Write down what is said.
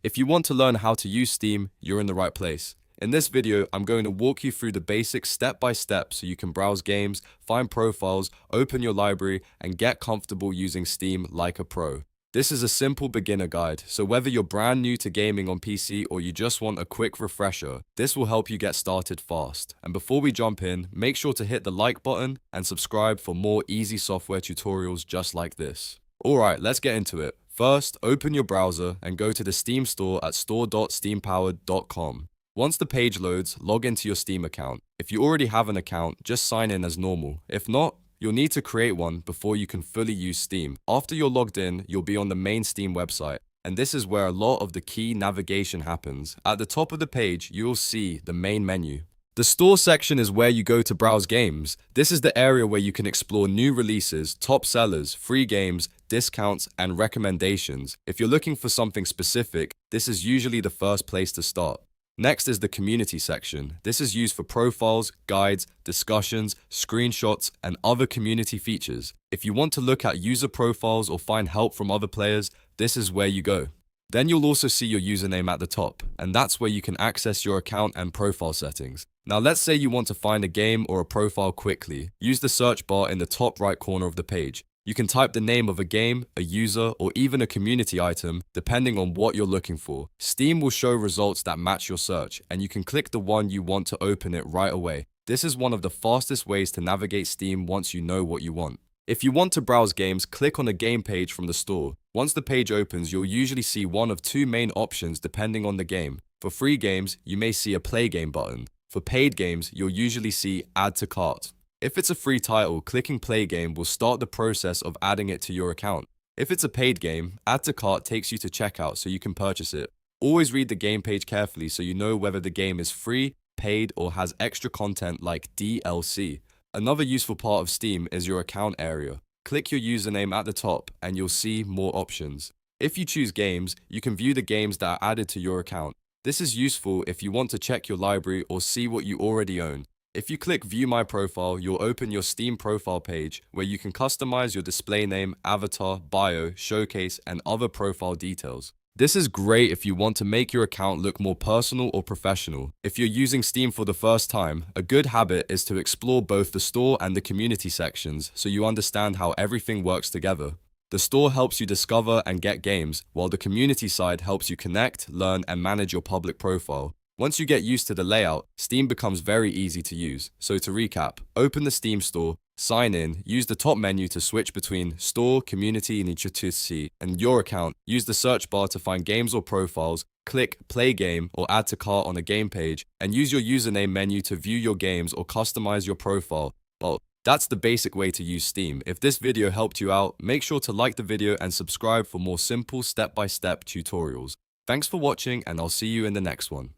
If you want to learn how to use Steam, you're in the right place. In this video, I'm going to walk you through the basics step by step so you can browse games, find profiles, open your library, and get comfortable using Steam like a pro. This is a simple beginner guide, so whether you're brand new to gaming on PC or you just want a quick refresher, this will help you get started fast. And before we jump in, make sure to hit the like button and subscribe for more easy software tutorials just like this. Alright, let's get into it. First, open your browser and go to the Steam store at store.steampowered.com. Once the page loads, log into your Steam account. If you already have an account, just sign in as normal. If not, you'll need to create one before you can fully use Steam. After you're logged in, you'll be on the main Steam website. And this is where a lot of the key navigation happens. At the top of the page, you'll see the main menu. The store section is where you go to browse games. This is the area where you can explore new releases, top sellers, free games, discounts, and recommendations. If you're looking for something specific, this is usually the first place to start. Next is the community section. This is used for profiles, guides, discussions, screenshots, and other community features. If you want to look at user profiles or find help from other players, this is where you go. Then you'll also see your username at the top, and that's where you can access your account and profile settings. Now let's say you want to find a game or a profile quickly. Use the search bar in the top right corner of the page. You can type the name of a game, a user, or even a community item, depending on what you're looking for. Steam will show results that match your search, and you can click the one you want to open it right away. This is one of the fastest ways to navigate Steam once you know what you want. If you want to browse games, click on the game page from the store. Once the page opens, you'll usually see one of two main options depending on the game. For free games, you may see a play game button. For paid games, you'll usually see add to cart. If it's a free title, clicking play game will start the process of adding it to your account. If it's a paid game, add to cart takes you to checkout so you can purchase it. Always read the game page carefully so you know whether the game is free, paid, or has extra content like DLC. Another useful part of Steam is your account area. Click your username at the top and you'll see more options. If you choose games, you can view the games that are added to your account. This is useful if you want to check your library or see what you already own. If you click View My Profile, you'll open your Steam profile page where you can customize your display name, avatar, bio, showcase, and other profile details. This is great if you want to make your account look more personal or professional. If you're using Steam for the first time, a good habit is to explore both the store and the community sections so you understand how everything works together. The store helps you discover and get games, while the community side helps you connect, learn, and manage your public profile. Once you get used to the layout, Steam becomes very easy to use. So to recap, open the Steam store, sign in, use the top menu to switch between store, community, and your account. Use the search bar to find games or profiles, click play game or add to cart on a game page, and use your username menu to view your games or customize your profile. Well, that's the basic way to use Steam. If this video helped you out, make sure to like the video and subscribe for more simple step-by-step tutorials. Thanks for watching, and I'll see you in the next one.